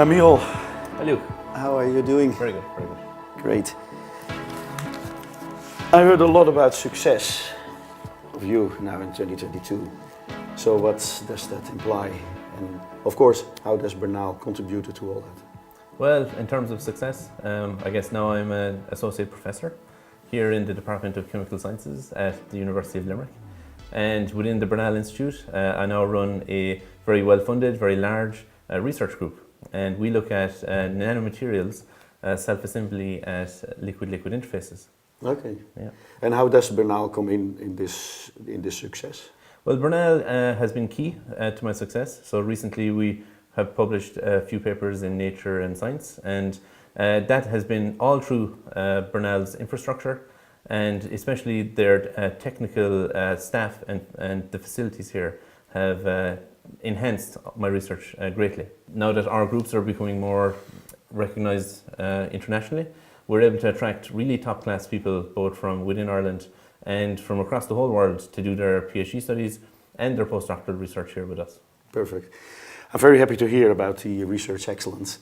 Emil, Hello. how are you doing? Very good, very good. Great. I heard a lot about success of you now in 2022. So what does that imply? And of course, how does Bernal contribute to all that? Well, in terms of success, I guess now I'm an associate professor here in the Department of Chemical Sciences at the University of Limerick. And within the Bernal Institute, I now run a very well-funded, very large research group. And we look at nanomaterials, self-assembly at liquid-liquid interfaces. Okay. Yeah. And how does Bernal come in this success? Well, Bernal has been key to my success. So recently we have published a few papers in Nature and Science, and that has been all through Bernal's infrastructure, and especially their technical staff and the facilities here have enhanced my research greatly. Now that our groups are becoming more recognized internationally, we're able to attract really top-class people both from within Ireland and from across the whole world to do their PhD studies and their postdoctoral research here with us. Perfect. I'm very happy to hear about the research excellence.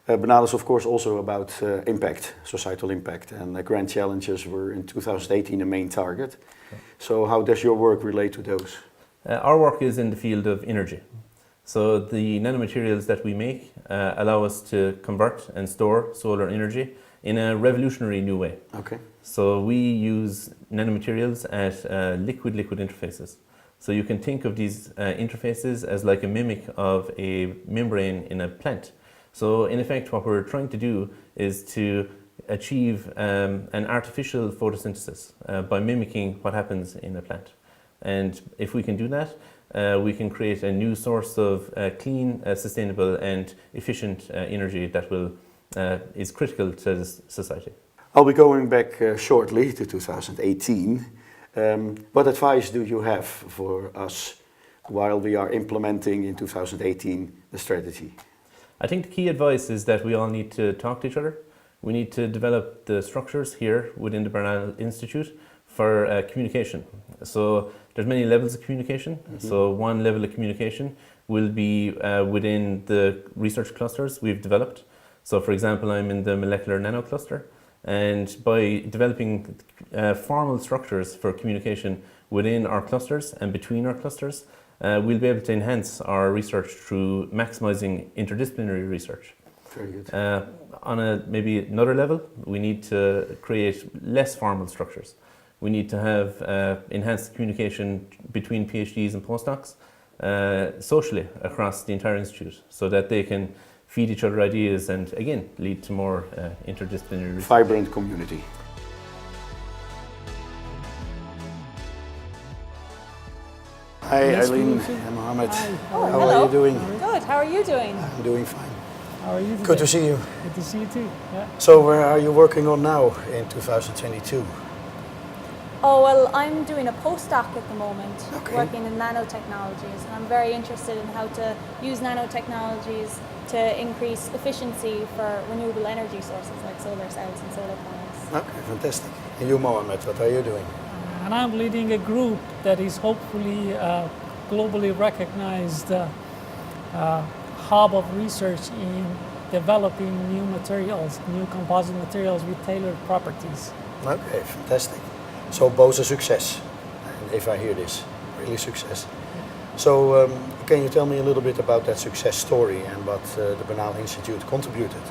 Bernal is of course also about impact, societal impact, and grand challenges were in 2018 a main target. Okay. So how does your work relate to those? Our work is in the field of energy. So the nanomaterials that we make allow us to convert and store solar energy in a revolutionary new way. Okay. So we use nanomaterials at liquid-liquid interfaces. So you can think of these interfaces as like a mimic of a membrane in a plant. So in effect, what we're trying to do is to achieve an artificial photosynthesis by mimicking what happens in a plant. And if we can do that, we can create a new source of clean, sustainable and efficient energy that is critical to this society. I'll be going back shortly to 2018. What advice do you have for us while we are implementing in 2018 the strategy? I think the key advice is that we all need to talk to each other. We need to develop the structures here within the Bernal Institute for communication. So there's many levels of communication. Mm-hmm. So one level of communication will be within the research clusters we've developed. So for example, I'm in the molecular nano cluster, and by developing formal structures for communication within our clusters and between our clusters, we'll be able to enhance our research through maximizing interdisciplinary research. Very good. On maybe another level, we need to create less formal structures. We need to have enhanced communication between PhDs and postdocs socially across the entire institute so that they can feed each other ideas and again lead to more interdisciplinary research. Vibrant community. Hi Eileen and Mohammed. How are you doing? Good, how are you doing? I'm doing fine. How are you today? Good to see you. Good to see you too. Yeah. So where are you working on now in 2022? Oh, well, I'm doing a postdoc at the moment, Okay. working in nanotechnologies, and I'm very interested in how to use nanotechnologies to increase efficiency for renewable energy sources like solar cells and solar panels. Okay, fantastic. And you, Mohammed, what are you doing? And I'm leading a group that is hopefully a globally recognized hub of research in developing new materials, new composite materials with tailored properties. Okay, fantastic. So both a success, and if I hear this, really success. So can you tell me a little bit about that success story and what the Bernal Institute contributed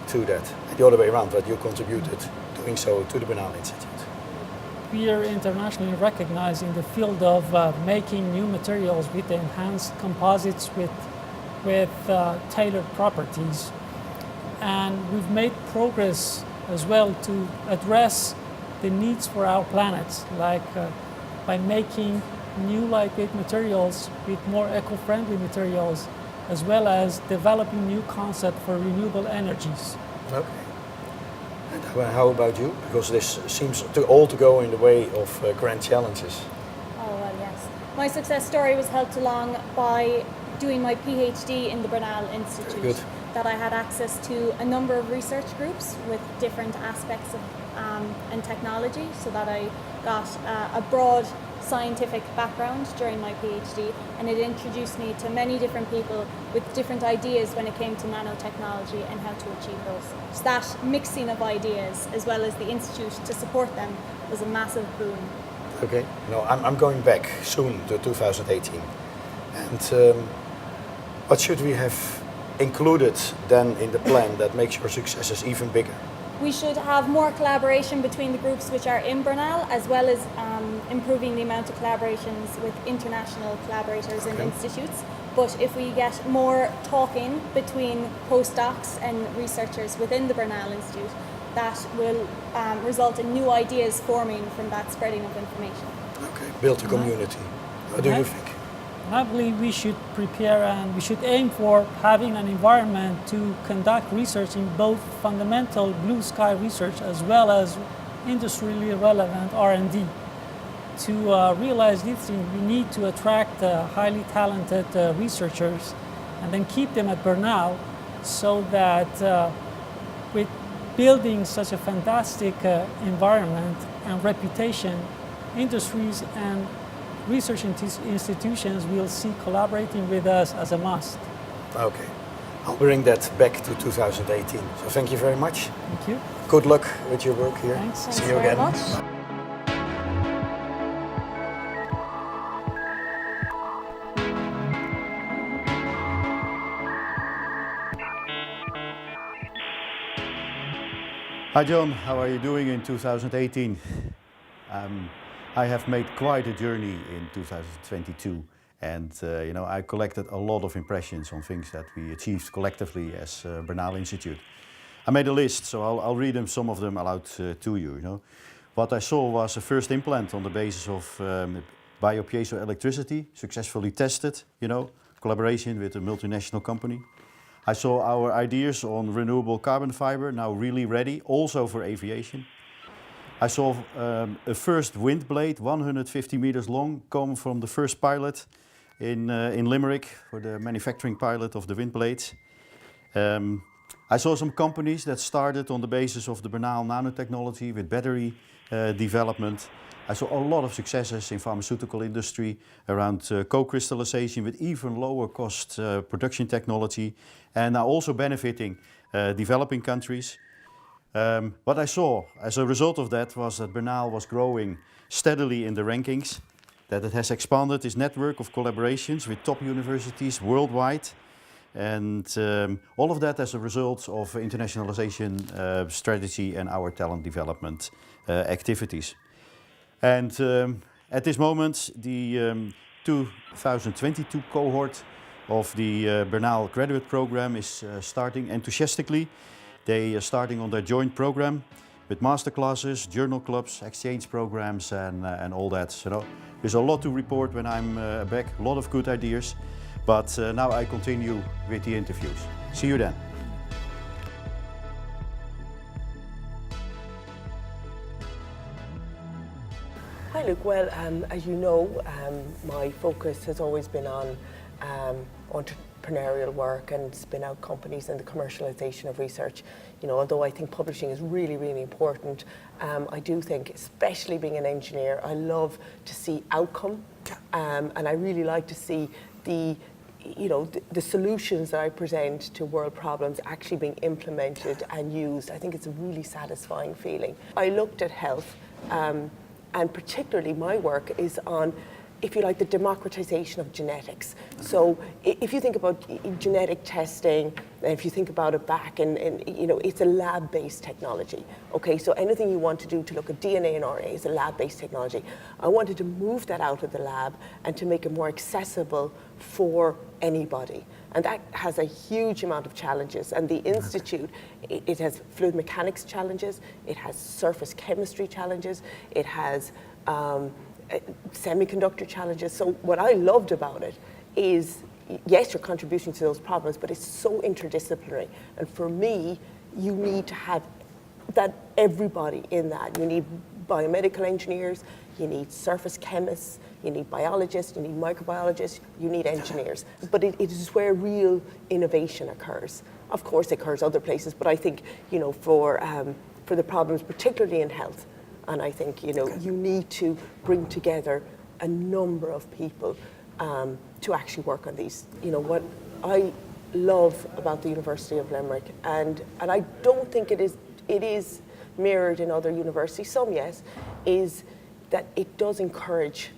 to that? And the other way around, what you contributed doing so to the Bernal Institute? We are internationally recognized in the field of making new materials with enhanced composites with tailored properties. And we've made progress as well to address the needs for our planet, like by making new lightweight materials with more eco-friendly materials, as well as developing new concepts for renewable energies. Okay. And how about you? Because this seems to all to go in the way of grand challenges. Oh, well, yes. My success story was helped along by doing my PhD in the Bernal Institute. Good. That I had access to a number of research groups with different aspects of and technology, so that I got a broad scientific background during my PhD, and it introduced me to many different people with different ideas when it came to nanotechnology and how to achieve those. So that mixing of ideas, as well as the institute to support them, was a massive boon. Okay, I'm going back soon to 2018. And what should we have included then in the plan that makes your successes even bigger? We should have more collaboration between the groups which are in Bernal, as well as improving the amount of collaborations with international collaborators and institutes. But if we get more talking between postdocs and researchers within the Bernal Institute, that will result in new ideas forming from that spreading of information. Okay, build a community. What do you think? I believe we should prepare and we should aim for having an environment to conduct research in both fundamental blue sky research as well as industrially relevant R&D. To realize these things, we need to attract highly talented researchers and then keep them at Bernal, so that with building such a fantastic environment and reputation, industries and research institutions will see collaborating with us as a must. Okay, I'll bring that back to 2018. So thank you very much. Thank you. Good luck with your work here. Thanks. See you Thanks very again. much. Hi John, how are you doing in 2018? I have made quite a journey in 2022, and I collected a lot of impressions on things that we achieved collectively as Bernal Institute. I made a list, so I'll read them, some of them aloud to you. What I saw was a first implant on the basis of biopiezoelectricity, successfully tested, collaboration with a multinational company. I saw our ideas on renewable carbon fiber now really ready, also for aviation. I saw a first wind blade, 150 meters long, come from the first pilot in Limerick for the manufacturing pilot of the wind blades. I saw some companies that started on the basis of the Bernal nanotechnology with battery development. I saw a lot of successes in pharmaceutical industry around co-crystallization with even lower cost production technology, and now also benefiting developing countries. What I saw as a result of that was that Bernal was growing steadily in the rankings, that it has expanded its network of collaborations with top universities worldwide, and all of that as a result of internationalization strategy and our talent development activities. And at this moment, the 2022 cohort of the Bernal graduate program is starting enthusiastically. They are starting on their joint program with masterclasses, journal clubs, exchange programs, and all that. So there's a lot to report when I'm back, a lot of good ideas. But now I continue with the interviews. See you then. Hi Luke, well as you know, my focus has always been on entrepreneurial work and spin out companies and the commercialization of research. Although I think publishing is really, really important, I do think, especially being an engineer, I love to see outcome, and I really like to see the solutions that I present to world problems actually being implemented and used. I think it's a really satisfying feeling. I looked at health, and particularly my work is on, if you like, the democratization of genetics. So if you think about genetic testing, and if you think about it back, and it's a lab-based technology. Okay, so anything you want to do to look at DNA and RNA is a lab-based technology. I wanted to move that out of the lab and to make it more accessible for anybody. And that has a huge amount of challenges. And the Institute, it has fluid mechanics challenges, it has surface chemistry challenges, it has semiconductor challenges. So what I loved about it is, yes, you're contributing to those problems, but it's so interdisciplinary. And for me, you need to have that everybody in that. You need biomedical engineers, you need surface chemists, you need biologists, you need microbiologists, you need engineers. But it is where real innovation occurs. Of course, it occurs other places, but I think, for the problems, particularly in health, and I think, you need to bring together a number of people to actually work on these. You know, what I love about the University of Limerick, and I don't think it is mirrored in other universities, some yes, is that it does encourage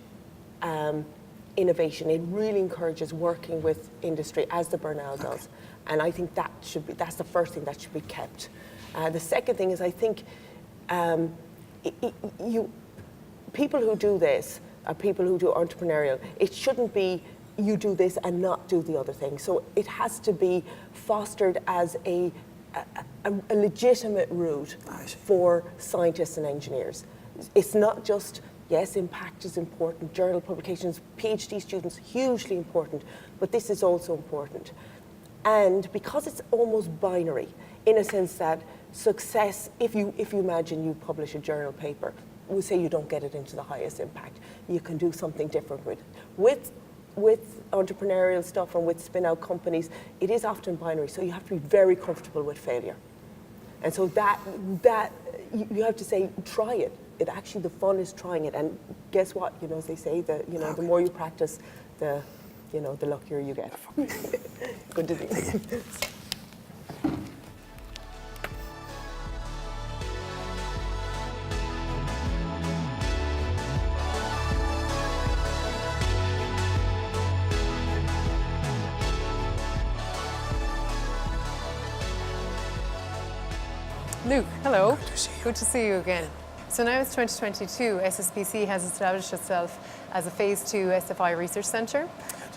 innovation. It really encourages working with industry, as the Bernal does. And I think that's the first thing that should be kept. The second thing is, I think people who do this are people who do entrepreneurial. It shouldn't be you do this and not do the other thing. So it has to be fostered as a legitimate route for scientists and engineers. It's not just, yes, impact is important, journal publications, PhD students, hugely important, but this is also important. And because it's almost binary, in a sense that success, if you imagine you publish a journal paper, we say you don't get it into the highest impact, you can do something different with entrepreneurial stuff and with spin-out companies, it is often binary, so you have to be very comfortable with failure. And so that you have to say, try it. It actually, the fun is trying it. And guess what? You know, as they say, the more you practice, the luckier you get. Good to see you. Luke, hello. Good to see you. Good to see you again. So now it's 2022, SSPC has established itself as a Phase 2 SFI Research Centre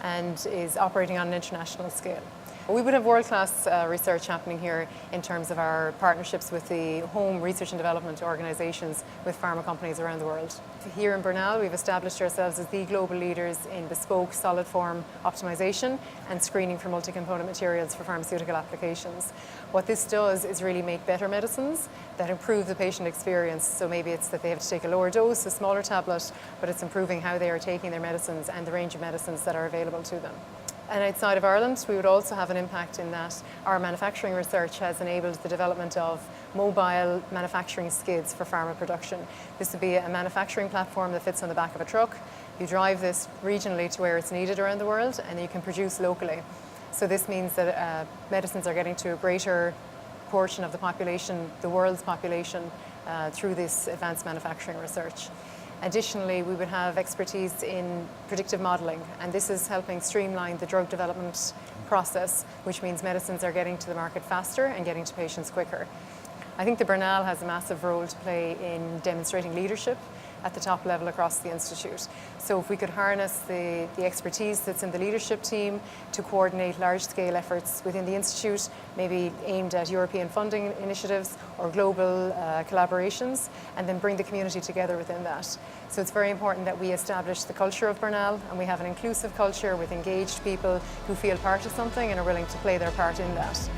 and is operating on an international scale. We would have world-class research happening here in terms of our partnerships with the home research and development organisations with pharma companies around the world. Here in Bernal, we've established ourselves as the global leaders in bespoke solid form optimisation and screening for multi-component materials for pharmaceutical applications. What this does is really make better medicines that improve the patient experience. So maybe it's that they have to take a lower dose, a smaller tablet, but it's improving how they are taking their medicines and the range of medicines that are available to them. And outside of Ireland, we would also have an impact in that our manufacturing research has enabled the development of mobile manufacturing skids for pharma production. This would be a manufacturing platform that fits on the back of a truck. You drive this regionally to where it's needed around the world, and you can produce locally. So this means that medicines are getting to a greater portion of the population, the world's population, through this advanced manufacturing research. Additionally, we would have expertise in predictive modelling, and this is helping streamline the drug development process, which means medicines are getting to the market faster and getting to patients quicker. I think the Bernal has a massive role to play in demonstrating leadership at the top level across the Institute. So if we could harness the expertise that's in the leadership team to coordinate large-scale efforts within the Institute, maybe aimed at European funding initiatives or global collaborations, and then bring the community together within that. So it's very important that we establish the culture of Bernal, and we have an inclusive culture with engaged people who feel part of something and are willing to play their part in that.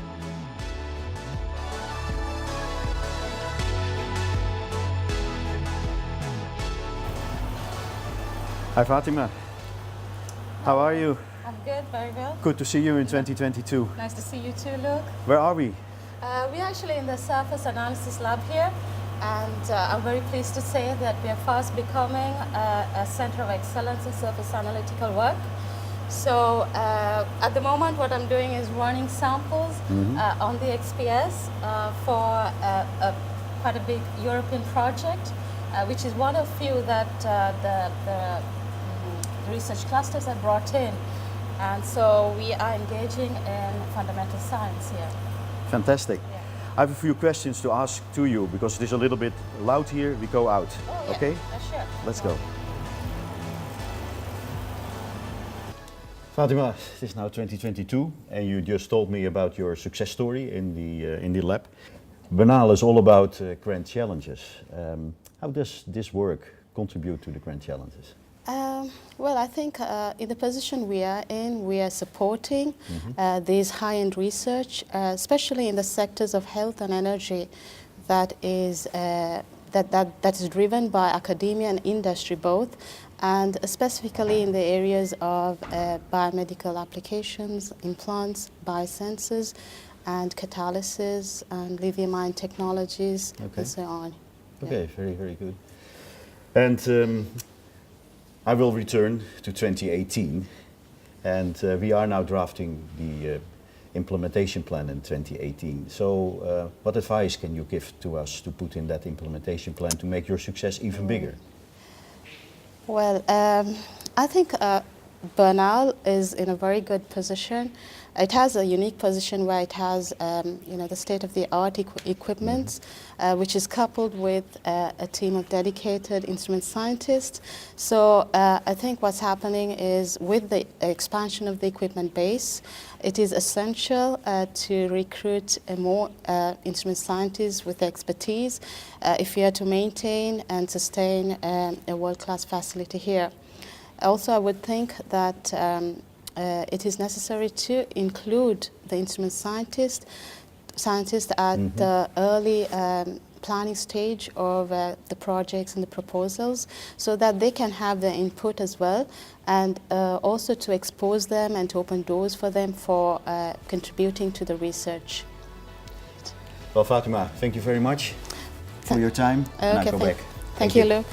Hi Fatima. How are you? I'm good, very well. Good to see you in 2022. Nice to see you too, Luke. Where are we? We're actually in the surface analysis lab here, and I'm very pleased to say that we are fast becoming a center of excellence in surface analytical work. So at the moment what I'm doing is running samples on the XPS for quite a big European project, which is one of few that the research clusters have brought in. And so we are engaging in fundamental science here. Fantastic. Yeah. I have a few questions to ask to you because it is a little bit loud here. We go out. Oh, yeah. Okay? Sure. Let's go. Fatima, it is now 2022 and you just told me about your success story in the lab. Bernal is all about grand challenges. How does this work contribute to the grand challenges? Well, I think in the position we are in, we are supporting this high-end research, especially in the sectors of health and energy that is driven by academia and industry both, and specifically in the areas of biomedical applications, implants, biosensors, and catalysis, and lithium-ion technologies, and so on. Okay, very, very good. And I will return to 2018, and we are now drafting the implementation plan in 2018. So what advice can you give to us to put in that implementation plan to make your success even bigger? Well, I think Bernal is in a very good position. It has a unique position where it has, the state-of-the-art equipment, which is coupled with a team of dedicated instrument scientists. So I think what's happening is with the expansion of the equipment base, it is essential to recruit more instrument scientists with expertise if we are to maintain and sustain a world-class facility here. Also, I would think that it is necessary to include the instrument scientists at the early planning stage of the projects and the proposals, so that they can have their input as well, and also to expose them and to open doors for them for contributing to the research. Well, Fatima, thank you very much for your time. And I go back. Thank you, Luke.